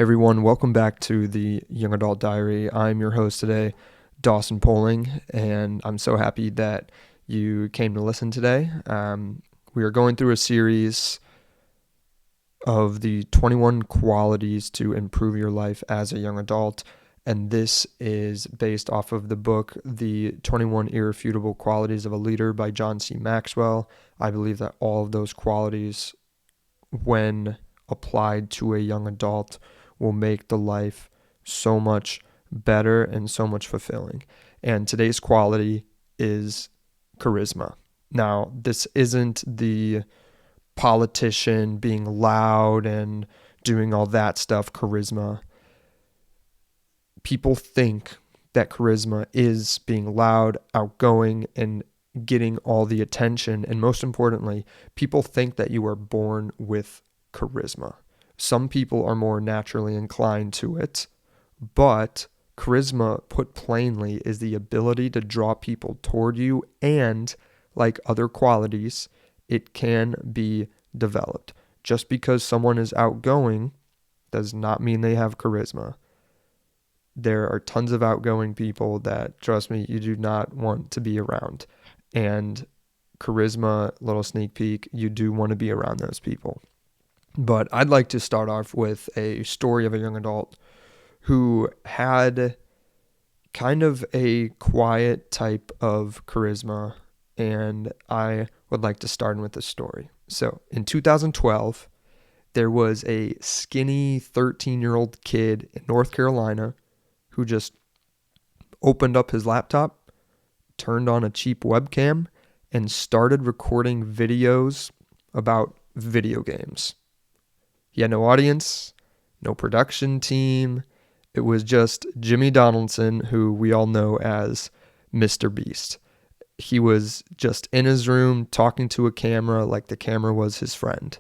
Everyone, welcome back to the Young Adult Diary. I'm your host today, Dawson Poling, and I'm so happy that you came to listen today. We are going through a series of the 21 qualities to improve your life as a young adult, and this is based off of the book, The 21 Irrefutable Qualities of a Leader by John C. Maxwell. I believe that all of those qualities, when applied to a young adult, will make the life so much better and so much fulfilling. And today's quality is charisma. Now, this isn't the politician being loud and doing all that stuff, charisma. People think that charisma is being loud, outgoing, and getting all the attention. And most importantly, people think that you are born with charisma. Some people are more naturally inclined to it, but charisma, put plainly, is the ability to draw people toward you, and like other qualities, it can be developed. Just because someone is outgoing does not mean they have charisma. There are tons of outgoing people that, trust me, you do not want to be around. And charisma, little sneak peek, you do want to be around those people. But I'd like to start off with a story of a young adult who had kind of a quiet type of charisma, and I would like to start with this story. So in 2012, there was a skinny 13-year-old kid in North Carolina who just opened up his laptop, turned on a cheap webcam, and started recording videos about video games. He had no audience, no production team. It was just Jimmy Donaldson, who we all know as Mr. Beast. He was just in his room talking to a camera like the camera was his friend.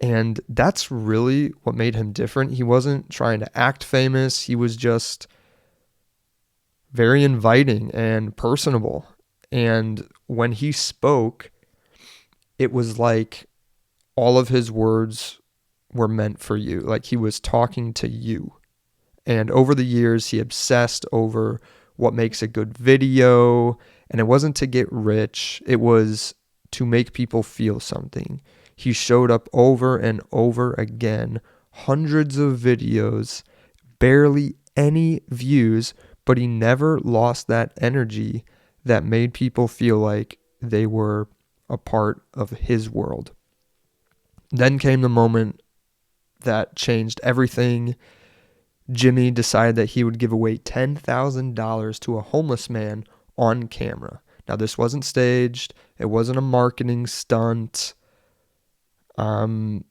And that's really what made him different. He wasn't trying to act famous. He was just very inviting and personable. And when he spoke, it was like all of his words were meant for you. Like he was talking to you. And over the years, he obsessed over what makes a good video. And it wasn't to get rich. It was to make people feel something. He showed up over and over again, hundreds of videos, barely any views, but he never lost that energy that made people feel like they were a part of his world. Then came the moment that changed everything. Jimmy decided that he would give away $10,000 to a homeless man on camera. Now, this wasn't staged. It wasn't a marketing stunt. It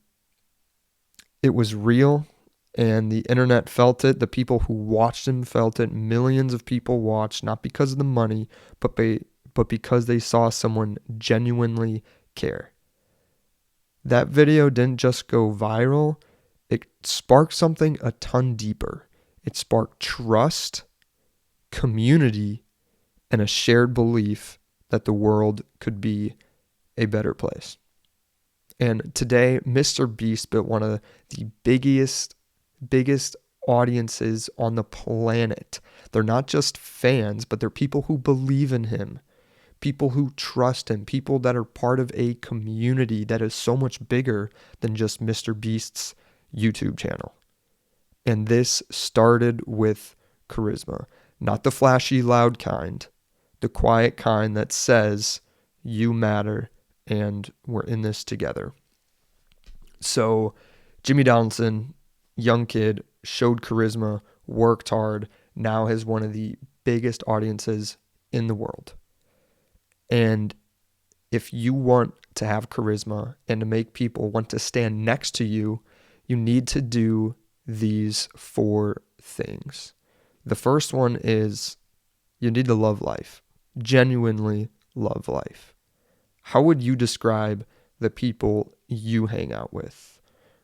was real, and the internet felt it. The people who watched him felt it. Millions of people watched, not because of the money, but because they saw someone genuinely care. That video didn't just go viral. It sparked something a ton deeper. It sparked trust, community, and a shared belief that the world could be a better place. And today, Mr. Beast built one of the biggest audiences on the planet. They're not just fans, but they're people who believe in him, people who trust him, people that are part of a community that is so much bigger than just Mr. Beast's YouTube channel. And this started with charisma, not the flashy, loud kind, the quiet kind that says, you matter and we're in this together. So Jimmy Donaldson, young kid, showed charisma, worked hard, now has one of the biggest audiences in the world. And if you want to have charisma and to make people want to stand next to you, you need to do these 4 things. The first one is you need to love life, genuinely love life. How would you describe the people you hang out with?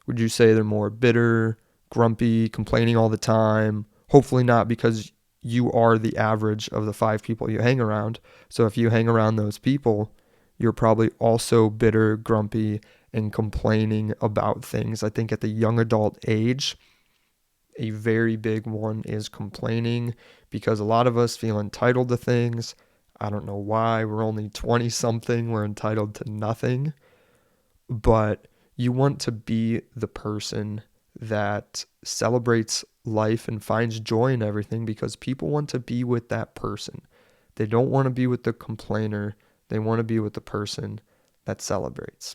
Would you say they're more bitter, grumpy, complaining all the time? Hopefully not, because you are the average of the 5 people you hang around. So if you hang around those people, you're probably also bitter, grumpy, and complaining about things. I think at the young adult age, A very big one is complaining, because a lot of us feel entitled to things. I don't know why. We're only 20 something. We're entitled to nothing. But you want to be the person that celebrates life and finds joy in everything, because people want to be with that person. They don't want to be with the complainer. They want to be with the person that celebrates.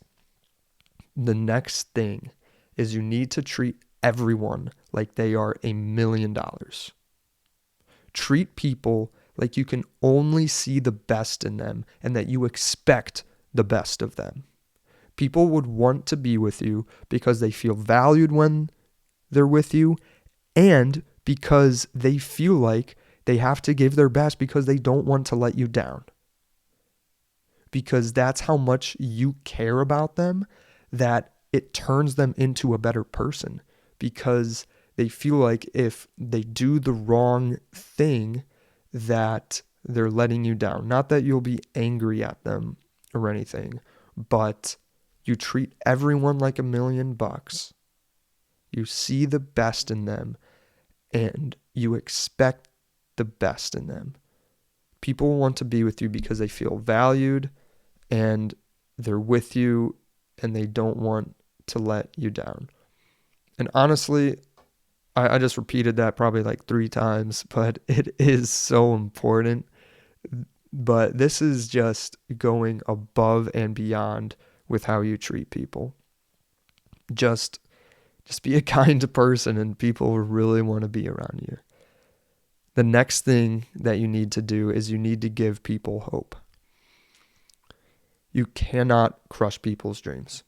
The next thing is you need to treat everyone like they are $1,000,000. Treat people like you can only see the best in them and that you expect the best of them. People would want to be with you because they feel valued when they're with you, and because they feel like they have to give their best because they don't want to let you down. Because that's how much you care about them, that it turns them into a better person, because they feel like if they do the wrong thing, that they're letting you down. Not that you'll be angry at them or anything, but you treat everyone like $1,000,000. You see the best in them and you expect the best in them. People want to be with you because they feel valued and they're with you and they don't want to let you down. And honestly, I just repeated that probably like 3 times, but it is so important. But this is just going above and beyond with how you treat people. Just be a kind person and people will really want to be around you. The next thing that you need to do is you need to give people hope. You cannot crush people's dreams,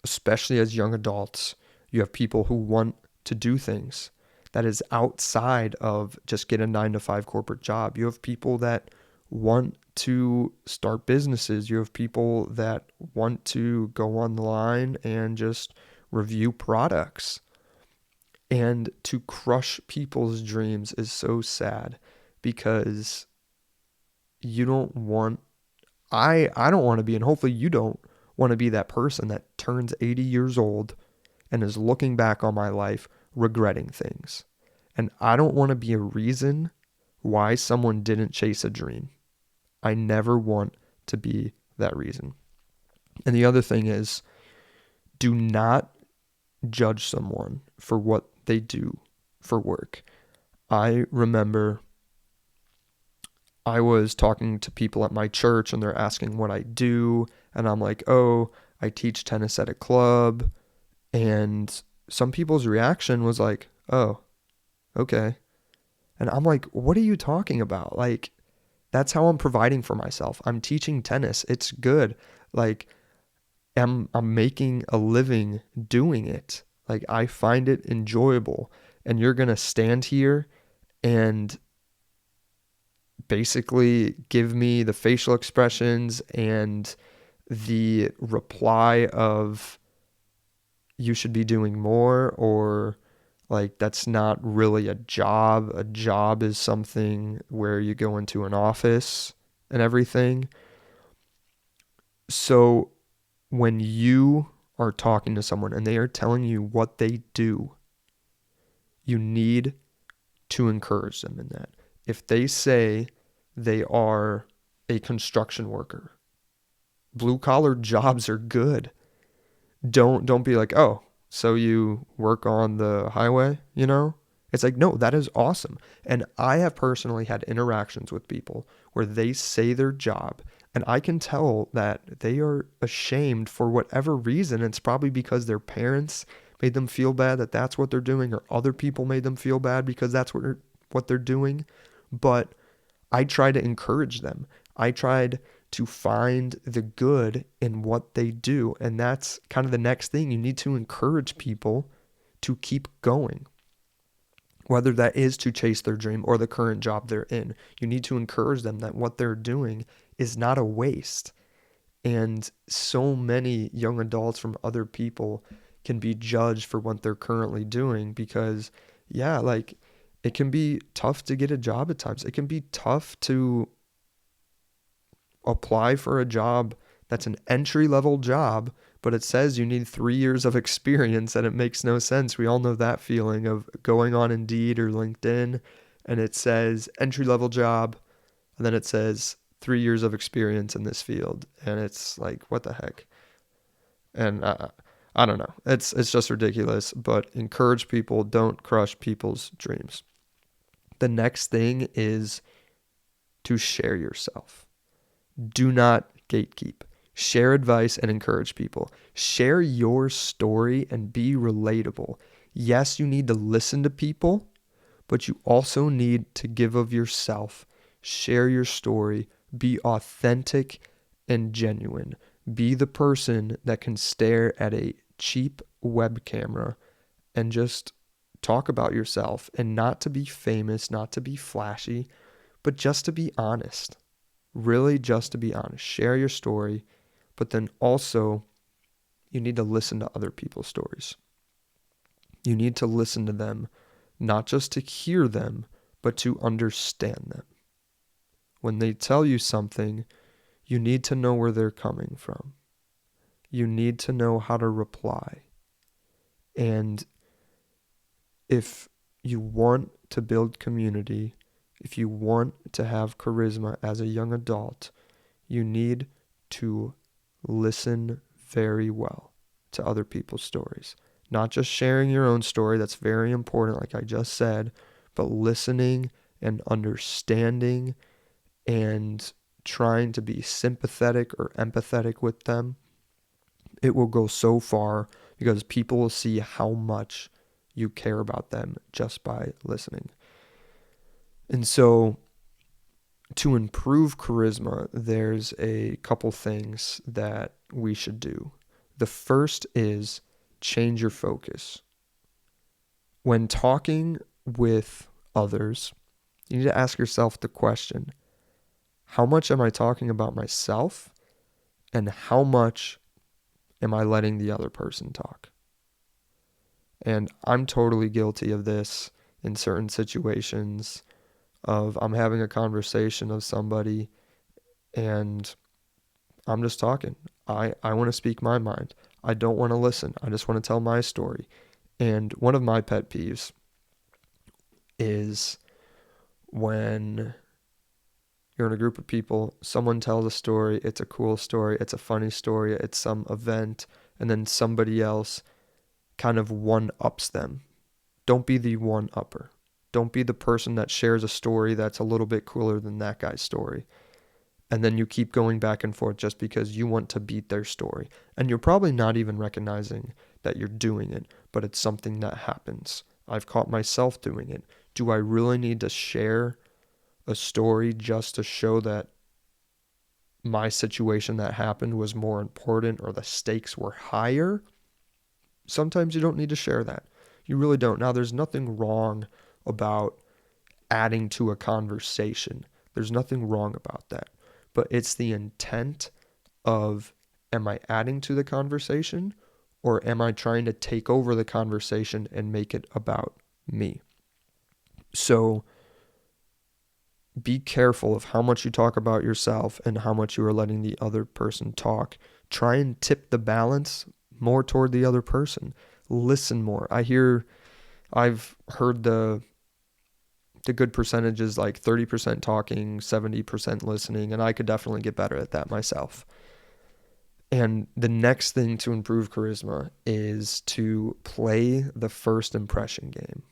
especially as young adults. You have people who want to do things that is outside of just get a 9-to-5 corporate job. You have people that want to start businesses. You have people that want to go online and just review products. And to crush people's dreams is so sad, because you don't want, I don't want to be, and hopefully you don't want to be that person that turns 80 years old and is looking back on my life regretting things. And I don't want to be a reason why someone didn't chase a dream. I never want to be that reason. And the other thing is, do not judge someone for what they do for work. I remember I was talking to people at my church and they're asking what I do. And I'm like, oh, I teach tennis at a club. And some people's reaction was like, oh, okay. And I'm like, what are you talking about? Like, that's how I'm providing for myself. I'm teaching tennis. It's good. Like, I'm making a living doing it. Like, I find it enjoyable. And you're going to stand here and basically give me the facial expressions and the reply of you should be doing more, or like that's not really a job. A job is something where you go into an office and everything. So when you are talking to someone and they are telling you what they do, you need to encourage them in that. If they say they are a construction worker, blue collar jobs are good. Don't be like, oh, so you work on the highway, you know? It's like, no, that is awesome. And I have personally had interactions with people where they say their job and I can tell that they are ashamed for whatever reason. It's probably because their parents made them feel bad that that's what they're doing, or other people made them feel bad because that's what they're doing. But I try to encourage them. I tried to find the good in what they do. And that's kind of the next thing. You need to encourage people to keep going, whether that is to chase their dream or the current job they're in. You need to encourage them that what they're doing is not a waste. And so many young adults from other people can be judged for what they're currently doing because, yeah, like it can be tough to get a job at times. It can be tough to apply for a job that's an entry-level job, but it says you need 3 years of experience, and it makes no sense. We all know that feeling of going on Indeed or LinkedIn, and it says entry-level job, and then it says 3 years of experience in this field, and it's like, what the heck? And I don't know. It's just ridiculous, but encourage people, don't crush people's dreams. The next thing is to share yourself. Do not gatekeep. Share advice and encourage people. Share your story and be relatable. Yes, you need to listen to people, but you also need to give of yourself. Share your story. Be authentic and genuine. Be the person that can stare at a cheap web camera and just talk about yourself, and not to be famous, not to be flashy, but just to be honest. Really just to be honest. Share your story, but then also you need to listen to other people's stories. You need to listen to them, not just to hear them, but to understand them. When they tell you something, you need to know where they're coming from. You need to know how to reply. And if you want to build community, if you want to have charisma as a young adult, you need to listen very well to other people's stories. Not just sharing your own story, that's very important, like I just said, but listening and understanding and trying to be sympathetic or empathetic with them. It will go so far because people will see how much you care about them just by listening. And so to improve charisma, there's a couple things that we should do. The first is change your focus. When talking with others, you need to ask yourself the question, how much am I talking about myself, and how much am I letting the other person talk? And I'm totally guilty of this in certain situations of I'm having a conversation of somebody and I'm just talking. I want to speak my mind. I don't want to listen. I just want to tell my story. And one of my pet peeves is when you're in a group of people, someone tells a story, it's a cool story, it's a funny story, it's some event, and then somebody else kind of one-ups them. Don't be the one-upper. Don't be the person that shares a story that's a little bit cooler than that guy's story. And then you keep going back and forth just because you want to beat their story. And you're probably not even recognizing that you're doing it, but it's something that happens. I've caught myself doing it. Do I really need to share a story just to show that my situation that happened was more important or the stakes were higher? Sometimes you don't need to share that. You really don't. Now, there's nothing wrong about adding to a conversation. There's nothing wrong about that. But it's the intent of, am I adding to the conversation, or am I trying to take over the conversation and make it about me? So be careful of how much you talk about yourself and how much you are letting the other person talk. Try and tip the balance more toward the other person. Listen more. I've heard the good percentages like 30% talking, 70% listening, and I could definitely get better at that myself. And the next thing to improve charisma is to play the first impression game.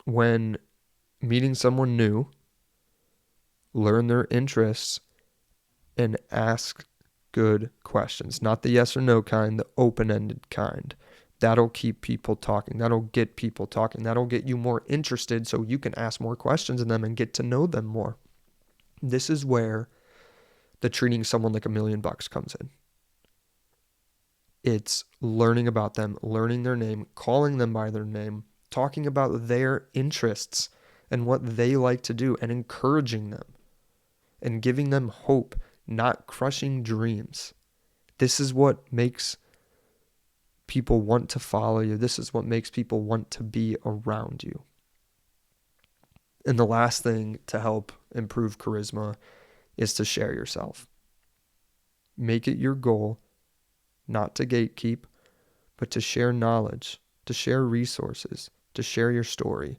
When meeting someone new, learn their interests and ask good questions. Not the yes or no kind, the open-ended kind. That'll keep people talking. That'll get people talking. That'll get you more interested so you can ask more questions of them and get to know them more. This is where the treating someone like $1 million comes in. It's learning about them, learning their name, calling them by their name, talking about their interests and what they like to do, and encouraging them and giving them hope, not crushing dreams. This is what makes people want to follow you. This is what makes people want to be around you. And the last thing to help improve charisma is to share yourself. Make it your goal not to gatekeep, but to share knowledge, to share resources, to share your story.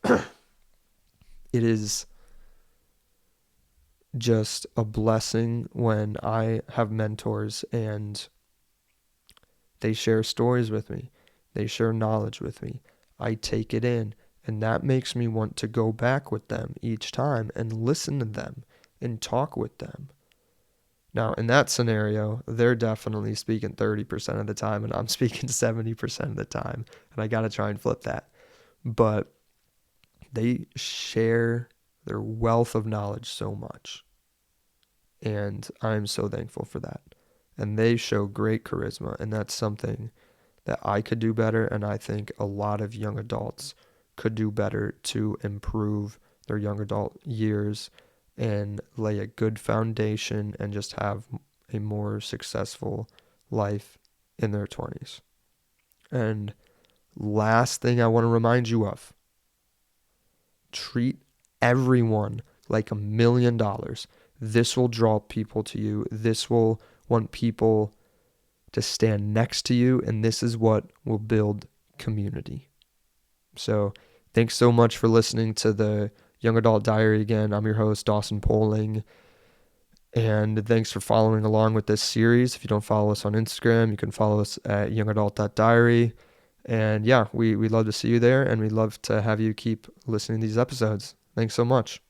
It is just a blessing when I have mentors and they share stories with me. They share knowledge with me. I take it in, and that makes me want to go back with them each time and listen to them and talk with them. Now, in that scenario, they're definitely speaking 30% of the time, and I'm speaking 70% of the time, and I got to try and flip that. But they share their wealth of knowledge so much, and I'm so thankful for that. And they show great charisma, and that's something that I could do better, and I think a lot of young adults could do better to improve their young adult years and lay a good foundation and just have a more successful life in their 20s. And last thing I want to remind you of, treat everyone like $1 million. This will draw people to you. This will want people to stand next to you, and this is what will build community. So thanks so much for listening to the Young Adult Diary again. I'm your host, Dawson Poling, and thanks for following along with this series. If you don't follow us on Instagram, you can follow us at youngadult.diary. And yeah, we'd love to see you there, and we'd love to have you keep listening to these episodes. Thanks so much.